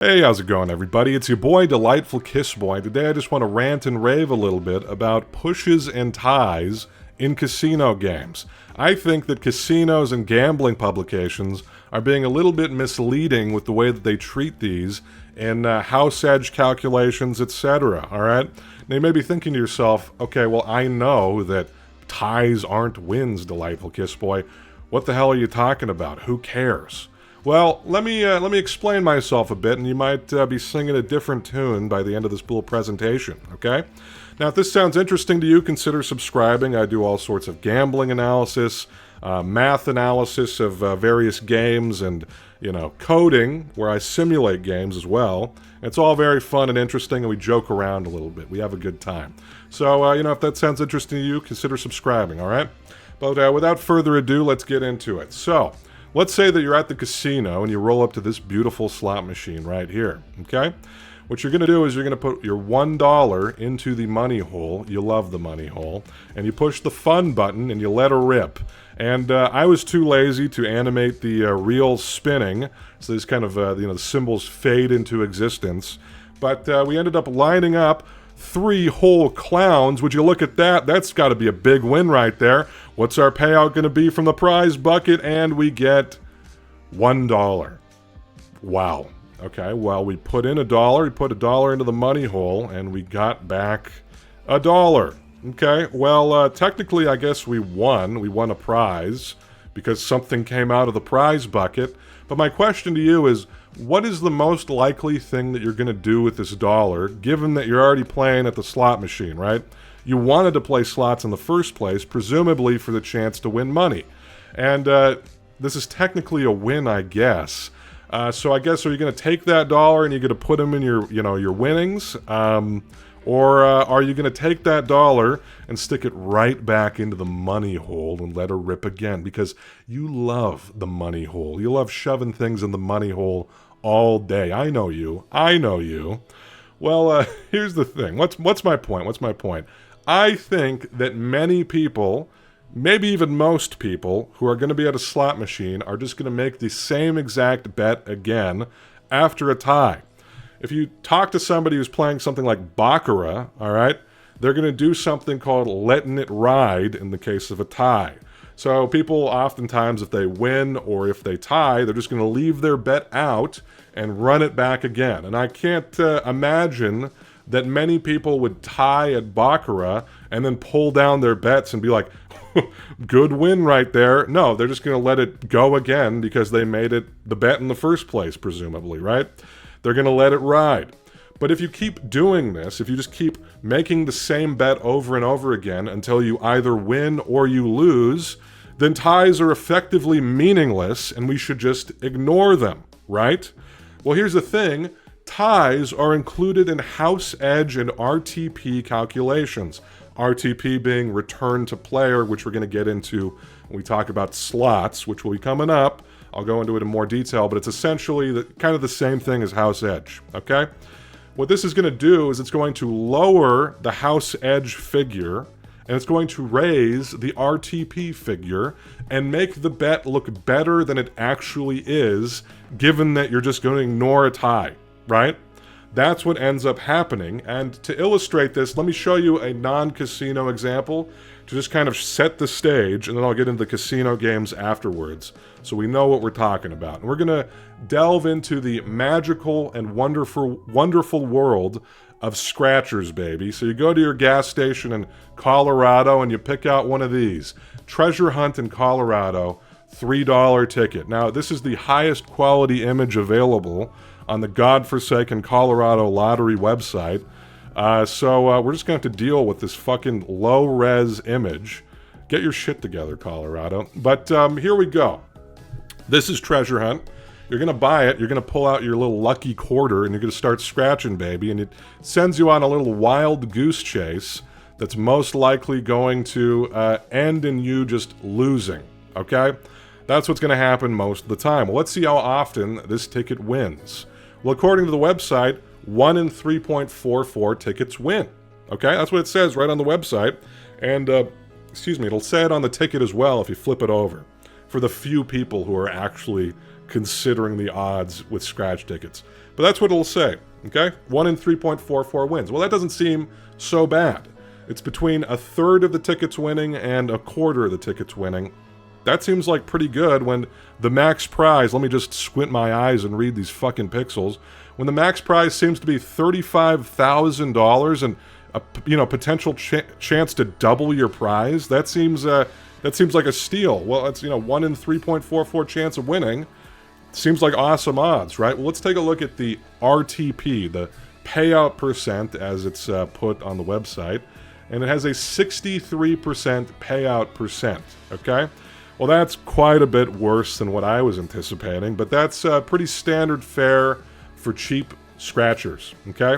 Hey, how's it going, everybody? It's your boy, Delightful Kiss Boy. Today I just want to rant and rave a little bit about pushes and ties in casino games. I think that casinos and gambling publications are being a little bit misleading with the way that they treat these in house edge calculations, etc. Alright? Now you may be thinking to yourself, okay, well, I know that ties aren't wins, Delightful Kiss Boy. What the hell are you talking about? Who cares? Well, let me explain myself a bit, and you might be singing a different tune by the end of this little presentation, okay? Now, if this sounds interesting to you, consider subscribing. I do all sorts of gambling analysis, math analysis of various games, and, coding, where I simulate games as well. It's all very fun and interesting, and we joke around a little bit. We have a good time. So, if that sounds interesting to you, consider subscribing, all right? But without further ado, let's get into it. So, let's say that you're at the casino and you roll up to this beautiful slot machine right here, okay? What you're going to do is you're going to put your $1 into the money hole. You love the money hole. And you push the fun button and you let her rip. And I was too lazy to animate the reel spinning, so these kind of, the symbols fade into existence. But we ended up lining up 3 whole clowns. Would you look at that? That's got to be a big win right there. What's our payout going to be from the prize bucket? And we get $1. Wow. Okay, well, we put in $1, we put $1 into the money hole, and we got back $1. Okay, well, technically, I guess we won. We won a prize because something came out of the prize bucket. But my question to you is, what is the most likely thing that you're going to do with this dollar, given that you're already playing at the slot machine, right? You wanted to play slots in the first place, presumably for the chance to win money. And this is technically a win, I guess. So I guess, are you going to take that dollar and you're going to put them in your, your winnings? Or are you going to take that dollar and stick it right back into the money hole and let her rip again? Because you love the money hole. You love shoving things in the money hole all day. I know you. I know you. Well, here's the thing. What's my point? What's my point? I think that many people, maybe even most people, who are going to be at a slot machine are just going to make the same exact bet again after a tie. If you talk to somebody who's playing something like Baccarat, all right, they're going to do something called letting it ride in the case of a tie. So people oftentimes, if they win or if they tie, they're just going to leave their bet out and run it back again. And I can't imagine that many people would tie at Baccarat and then pull down their bets and be like, good win right there. No, they're just going to let it go again because they made it the bet in the first place, presumably, right? They're going to let it ride. But if you keep doing this, if you just keep making the same bet over and over again until you either win or you lose, then ties are effectively meaningless and we should just ignore them, right? Well, here's the thing. Ties are included in house edge and RTP calculations. RTP being return to player, which we're going to get into when we talk about slots, which will be coming up. I'll go into it in more detail, but it's essentially kind of the same thing as house edge, okay? What this is going to do is it's going to lower the house edge figure, and it's going to raise the RTP figure and make the bet look better than it actually is, given that you're just going to ignore a tie, right? That's what ends up happening. And to illustrate this, let me show you a non-casino example to just kind of set the stage, and then I'll get into the casino games afterwards so we know what we're talking about. And we're going to delve into the magical and wonderful world of scratchers, baby. So you go to your gas station in Colorado and you pick out one of these. Treasure Hunt in Colorado, $3 ticket. Now, this is the highest quality image available on the godforsaken Colorado Lottery website. So we're just going to have to deal with this fucking low-res image. Get your shit together, Colorado. But here we go. This is Treasure Hunt. You're going to buy it. You're going to pull out your little lucky quarter, and you're going to start scratching, baby. And it sends you on a little wild goose chase that's most likely going to end in you just losing, okay? That's what's going to happen most of the time. Well, let's see how often this ticket wins. Well, according to the website, 1 in 3.44 tickets win. Okay, that's what it says right on the website. And, it'll say it on the ticket as well if you flip it over, for the few people who are actually considering the odds with scratch tickets. But that's what it'll say, okay? 1 in 3.44 wins. Well, that doesn't seem so bad. It's between a third of the tickets winning and a quarter of the tickets winning. That seems like pretty good when the max prize, let me just squint my eyes and read these fucking pixels, when the max prize seems to be $35,000 and a potential chance to double your prize, that seems like a steal. Well, it's 1 in 3.44 chance of winning. Seems like awesome odds, right? Well, let's take a look at the RTP, the payout percent as it's put on the website, and it has a 63% payout percent, okay? Well, that's quite a bit worse than what I was anticipating, but that's pretty standard fare for cheap scratchers, okay?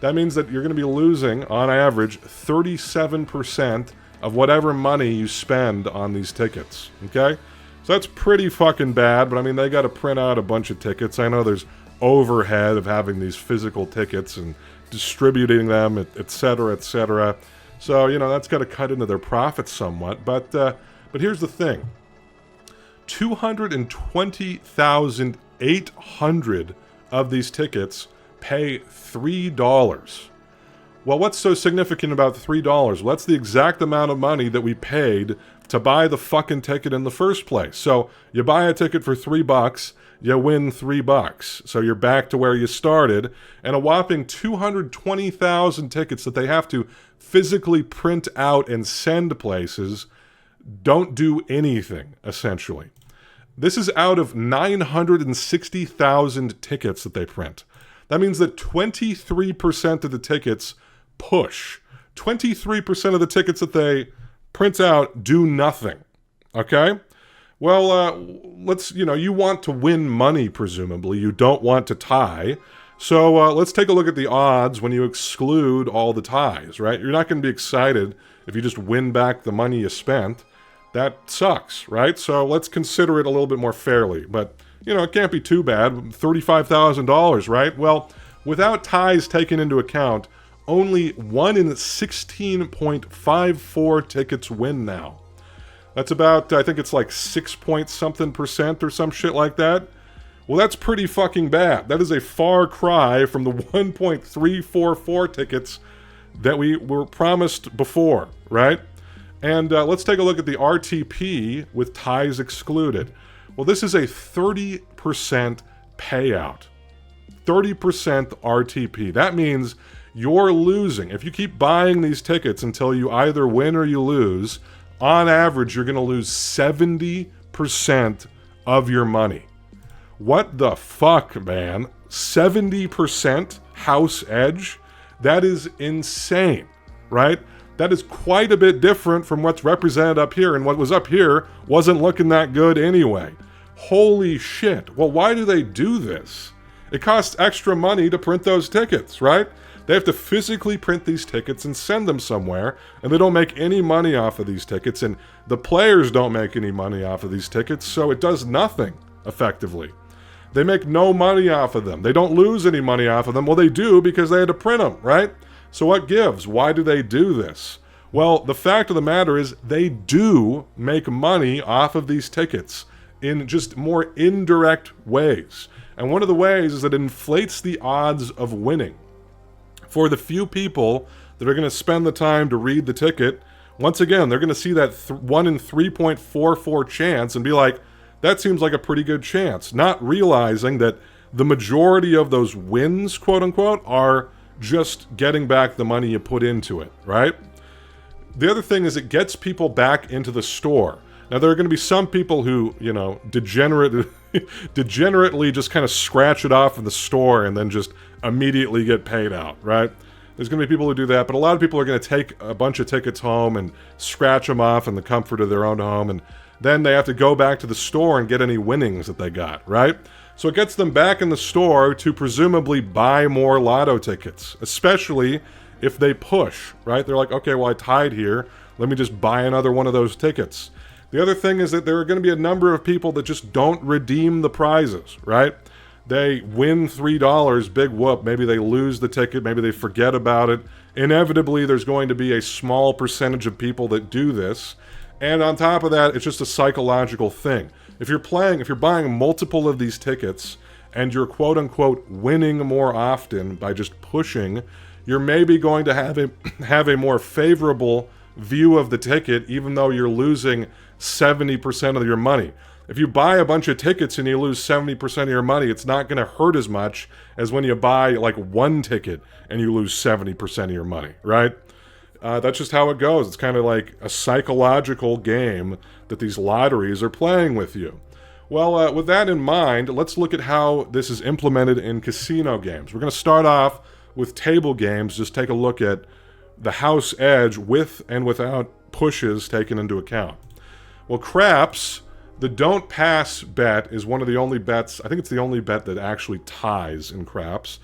That means that you're going to be losing, on average, 37% of whatever money you spend on these tickets, okay? So that's pretty fucking bad, but I mean, they got to print out a bunch of tickets. I know there's overhead of having these physical tickets and distributing them, etc., etc. So, that's got to cut into their profits somewhat, but here's the thing. 220,800 of these tickets pay $3. Well, what's so significant about $3? Well, that's the exact amount of money that we paid to buy the fucking ticket in the first place. So you buy a ticket for $3, you win $3. So you're back to where you started, and a whopping 220,000 tickets that they have to physically print out and send places don't do anything, essentially. This is out of 960,000 tickets that they print. That means that 23% of the tickets push. 23% of the tickets that they print out do nothing. Okay? Well, you want to win money, presumably. You don't want to tie. So let's take a look at the odds when you exclude all the ties, right? You're not going to be excited if you just win back the money you spent. That sucks, right? So let's consider it a little bit more fairly. But, it can't be too bad. $35,000, right? Well, without ties taken into account, only 1 in 16.54 tickets win now. That's about, I think it's like 6-point-something% or some shit like that. Well, that's pretty fucking bad. That is a far cry from the 1.344 tickets that we were promised before, right? And let's take a look at the RTP with ties excluded. Well, this is a 30% payout. 30% RTP. That means you're losing. If you keep buying these tickets until you either win or you lose, on average, you're going to lose 70% of your money. What the fuck, man? 70% house edge? That is insane, right? That is quite a bit different from what's represented up here, and what was up here wasn't looking that good anyway. Holy shit. Well, why do they do this? It costs extra money to print those tickets, right? They have to physically print these tickets and send them somewhere, and they don't make any money off of these tickets, and the players don't make any money off of these tickets, so it does nothing, effectively. They make no money off of them. They don't lose any money off of them. Well, they do because they had to print them, right? So what gives? Why do they do this? Well, the fact of the matter is they do make money off of these tickets in just more indirect ways. And one of the ways is that it inflates the odds of winning. For the few people that are going to spend the time to read the ticket, once again, they're going to see that 1 in 3.44 chance and be like, that seems like a pretty good chance, not realizing that the majority of those wins, quote unquote, are just getting back the money you put into it, right? The other thing is it gets people back into the store. Now, there are going to be some people who, degenerately just kind of scratch it off in the store and then just immediately get paid out, right? There's going to be people who do that, but a lot of people are going to take a bunch of tickets home and scratch them off in the comfort of their own home, and then they have to go back to the store and get any winnings that they got, right? So it gets them back in the store to presumably buy more lotto tickets, especially if they push, right? They're like, okay, well, I tied here. Let me just buy another one of those tickets. The other thing is that there are going to be a number of people that just don't redeem the prizes, right? They win $3, big whoop. Maybe they lose the ticket. Maybe they forget about it. Inevitably, there's going to be a small percentage of people that do this. And on top of that, it's just a psychological thing. If you're buying multiple of these tickets and you're quote-unquote winning more often by just pushing, you're maybe going to have a more favorable view of the ticket, even though you're losing 70% of your money. If you buy a bunch of tickets and you lose 70% of your money, it's not going to hurt as much as when you buy like one ticket and you lose 70% of your money, right? That's just how it goes. It's kind of like a psychological game that these lotteries are playing with you. Well, with that in mind, let's look at how this is implemented in casino games. We're going to start off with table games. Just take a look at the house edge with and without pushes taken into account. Well, craps, the don't pass bet is one of the only bets, I think it's the only bet that actually ties in craps.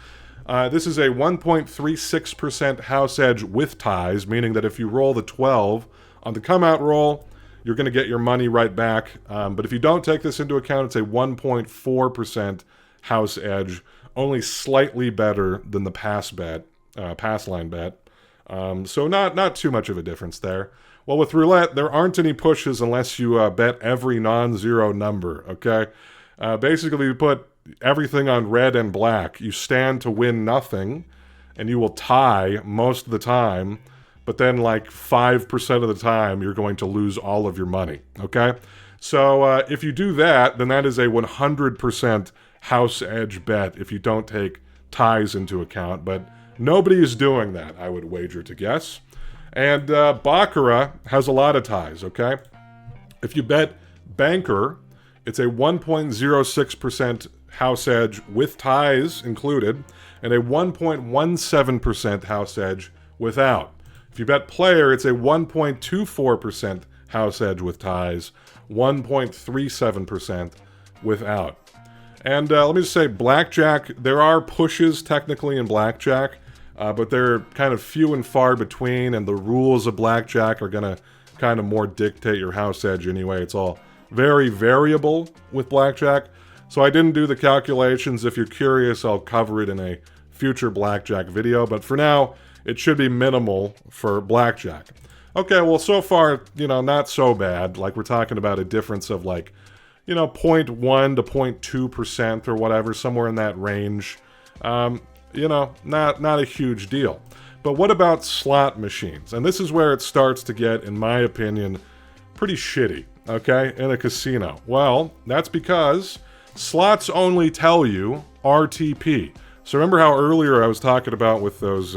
This is a 1.36% house edge with ties, meaning that if you roll the 12 on the come-out roll, you're going to get your money right back. But if you don't take this into account, it's a 1.4% house edge, only slightly better than the pass line bet. So not too much of a difference there. Well, with roulette, there aren't any pushes unless you bet every non-zero number, okay? Basically, you put everything on red and black. You stand to win nothing, and you will tie most of the time, but then like 5% of the time, you're going to lose all of your money, okay? So if you do that, then that is a 100% house edge bet if you don't take ties into account, but nobody is doing that, I would wager to guess. And Baccarat has a lot of ties, okay? If you bet Banker, it's a 1.06% house edge with ties included, and a 1.17% house edge without. If you bet Player, it's a 1.24% house edge with ties, 1.37% without. And let me just say, Blackjack, there are pushes technically in Blackjack, but they're kind of few and far between, and the rules of Blackjack are going to kind of more dictate your house edge anyway. It's all very variable with Blackjack. So I didn't do the calculations. If you're curious, I'll cover it in a future Blackjack video. But for now, it should be minimal for Blackjack. Okay, well, so far, not so bad. Like, we're talking about a difference of like, 0.1 to 0.2% or whatever, somewhere in that range. Not a huge deal. But what about slot machines? And this is where it starts to get, in my opinion, pretty shitty, okay, in a casino. Well, that's because slots only tell you RTP. So remember how earlier I was talking about with those,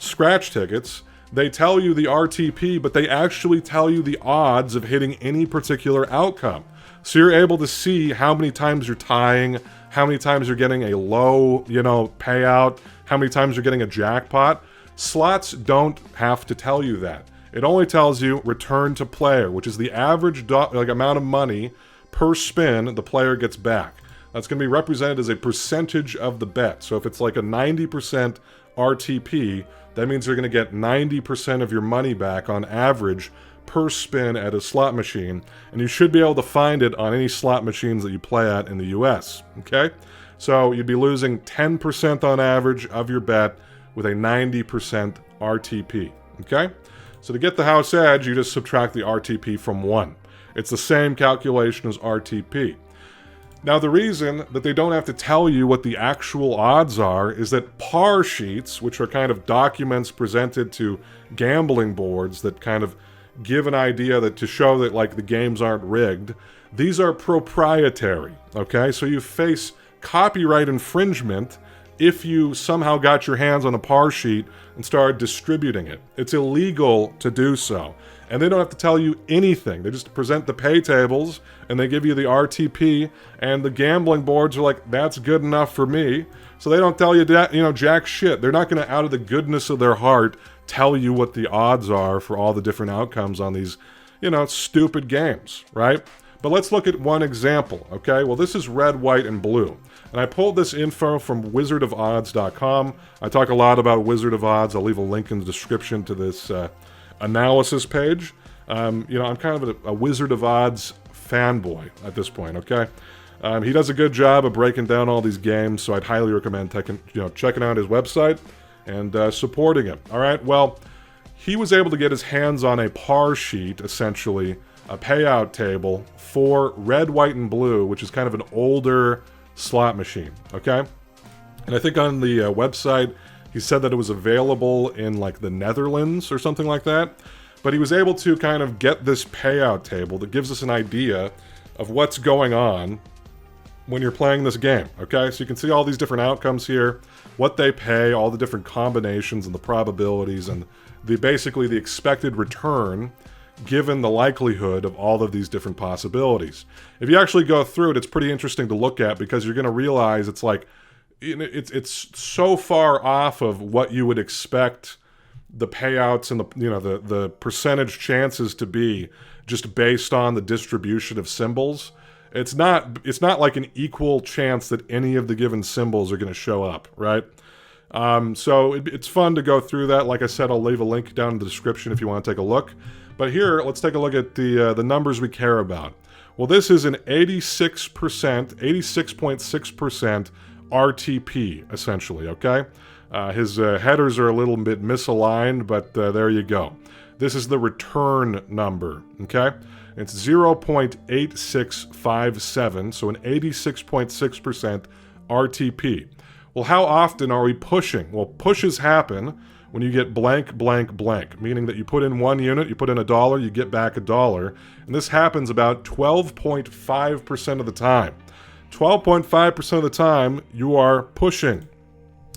scratch tickets? They tell you the RTP, but they actually tell you the odds of hitting any particular outcome. So you're able to see how many times you're tying, how many times you're getting a low, payout, how many times you're getting a jackpot. Slots don't have to tell you that. It only tells you return to player, which is the average amount of money per spin the player gets back. That's going to be represented as a percentage of the bet. So if it's like a 90% RTP, that means you're going to get 90% of your money back on average per spin at a slot machine, and you should be able to find it on any slot machines that you play at in the US, okay? So you'd be losing 10% on average of your bet with a 90% RTP, okay? So to get the house edge, you just subtract the RTP from 1. It's the same calculation as RTP. Now, the reason that they don't have to tell you what the actual odds are is that par sheets, which are kind of documents presented to gambling boards that kind of give an idea that to show that like the games aren't rigged, these are proprietary, okay? So you face copyright infringement if you somehow got your hands on a par sheet and started distributing it. It's illegal to do so. And they don't have to tell you anything. They just present the pay tables and they give you the RTP, and the gambling boards are like, that's good enough for me. So they don't tell you that, jack shit. They're not going to, out of the goodness of their heart, tell you what the odds are for all the different outcomes on these, stupid games, right? But let's look at one example, okay? Well, this is red, white, and blue. And I pulled this info from wizardofodds.com. I talk a lot about Wizard of Odds. I'll leave a link in the description to this analysis page. I'm kind of a Wizard of Odds fanboy at this point, okay? He does a good job of breaking down all these games, so I'd highly recommend checking out his website and supporting him. All right, well, he was able to get his hands on a par sheet, essentially, a payout table for red, white, and blue, which is kind of an older slot machine, okay? And I think on the website, he said that it was available in like the Netherlands or something like that. But he was able to kind of get this payout table that gives us an idea of what's going on when you're playing this game, okay? So you can see all these different outcomes here, what they pay, all the different combinations and the probabilities, and basically the expected return given the likelihood of all of these different possibilities. If you actually go through it, it's pretty interesting to look at because you're going to realize it's like, it's so far off of what you would expect the payouts and the percentage chances to be just based on the distribution of symbols. It's not like an equal chance that any of the given symbols are going to show up, right? So it's fun to go through that. Like I said, I'll leave a link down in the description if you want to take a look. But here, let's take a look at the numbers we care about. Well, this is an 86.6% RTP, essentially, okay? His headers are a little bit misaligned, but there you go. This is the return number, okay? It's 0.8657, so an 86.6% RTP. Well, how often are we pushing? Well, pushes happen when you get blank, blank, blank, meaning that you put in 1 unit, you put in $1, you get back $1, and this happens about 12.5% of the time. 12.5% of the time, you are pushing.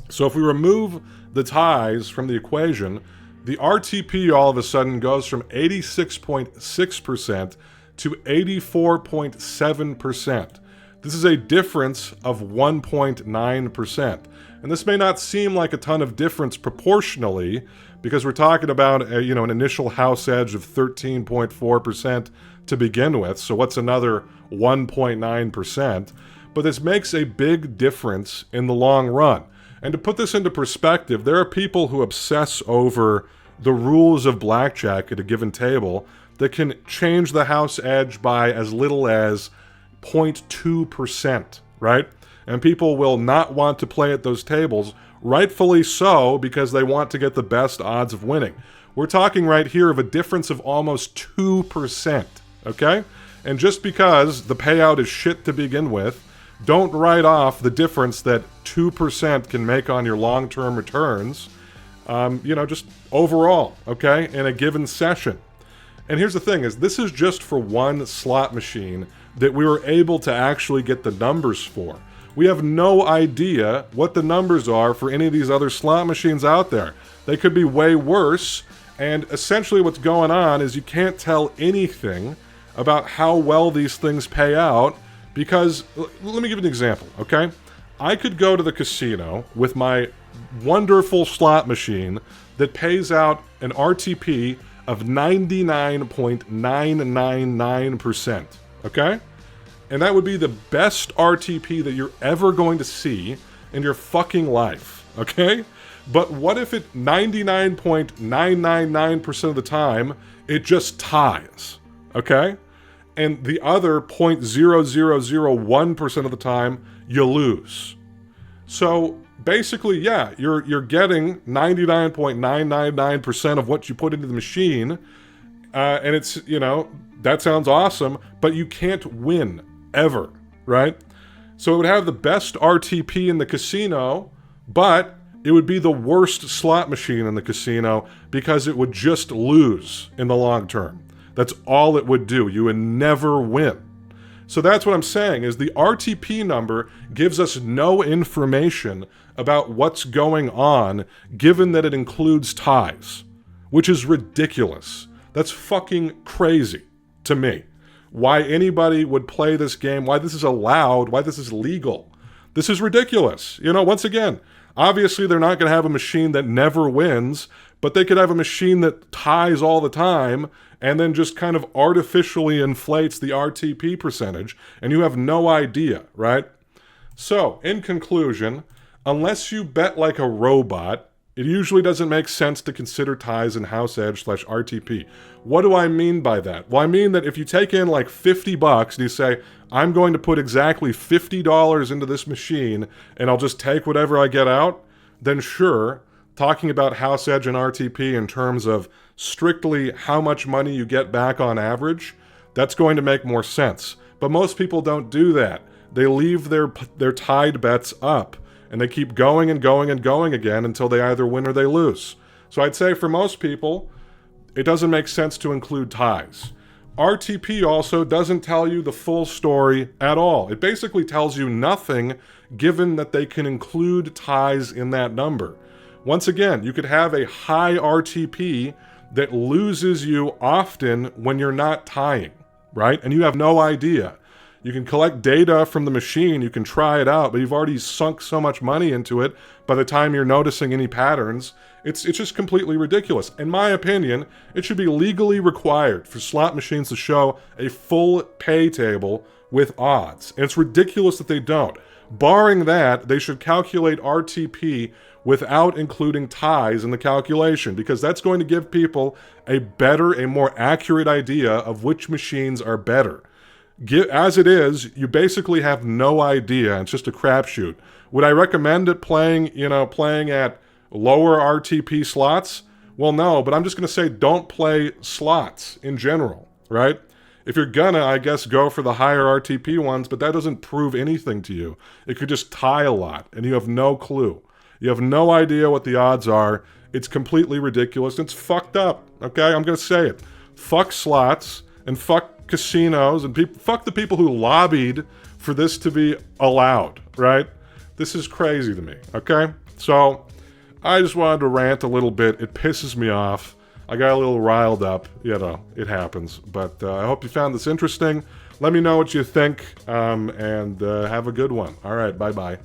So if we remove the ties from the equation, the RTP all of a sudden goes from 86.6% to 84.7%. This is a difference of 1.9%. And this may not seem like a ton of difference proportionally, because we're talking about an initial house edge of 13.4% to begin with. So what's another 1.9%? But this makes a big difference in the long run. And to put this into perspective, there are people who obsess over the rules of blackjack at a given table that can change the house edge by as little as 0.2%, right? And people will not want to play at those tables, rightfully so, because they want to get the best odds of winning. We're talking right here of a difference of almost 2%, okay? And just because the payout is shit to begin with, don't write off the difference that 2% can make on your long-term returns, just overall, okay, in a given session. And here's the thing is, this is just for one slot machine that we were able to actually get the numbers for. We have no idea what the numbers are for any of these other slot machines out there. They could be way worse, and essentially what's going on is you can't tell anything about how well these things pay out. Because, let me give you an example, okay? I could go to the casino with my wonderful slot machine that pays out an RTP of 99.999%, okay? And that would be the best RTP that you're ever going to see in your fucking life, okay? But what if it 99.999% of the time, it just ties, okay? And the other 0.0001% of the time, you lose. So basically, yeah, you're getting 99.999% of what you put into the machine, and it's, that sounds awesome, but you can't win, ever, right? So it would have the best RTP in the casino, but it would be the worst slot machine in the casino because it would just lose in the long term. That's all it would do. You would never win. So that's what I'm saying, is the RTP number gives us no information about what's going on, given that it includes ties, which is ridiculous. That's fucking crazy to me. Why anybody would play this game, why this is allowed, why this is legal. This is ridiculous. Once again, obviously they're not going to have a machine that never wins, but they could have a machine that ties all the time and then just kind of artificially inflates the RTP percentage, and you have no idea, right? So, in conclusion, unless you bet like a robot, it usually doesn't make sense to consider ties in house edge / RTP. What do I mean by that? Well, I mean that if you take in like $50 and you say, I'm going to put exactly $50 into this machine and I'll just take whatever I get out, then sure, talking about house edge and RTP in terms of strictly how much money you get back on average, that's going to make more sense. But most people don't do that. they leave their tied bets up, and they keep going and going and going again until they either win or they lose. So I'd say for most people, it doesn't make sense to include ties. RTP also doesn't tell you the full story at all. It basically tells you nothing, given that they can include ties in that number. Once again, you could have a high RTP that loses you often when you're not tying, right? And you have no idea. You can collect data from the machine, you can try it out, but you've already sunk so much money into it by the time you're noticing any patterns. It's just completely ridiculous. In my opinion, it should be legally required for slot machines to show a full pay table with odds. And it's ridiculous that they don't. Barring that, they should calculate RTP without including ties in the calculation, because that's going to give people a better, a more accurate idea of which machines are better. As it is, you basically have no idea. It's just a crapshoot. Would I recommend it playing at lower RTP slots? Well, no, but I'm just going to say don't play slots in general, right? If you're gonna, I guess, go for the higher RTP ones, but that doesn't prove anything to you. It could just tie a lot, and you have no clue. You have no idea what the odds are. It's completely ridiculous. It's fucked up, okay? I'm going to say it. Fuck slots, and fuck casinos, and fuck the people who lobbied for this to be allowed, right? This is crazy to me, okay? So, I just wanted to rant a little bit. It pisses me off. I got a little riled up. It happens. But I hope you found this interesting. Let me know what you think, and have a good one. All right, bye-bye.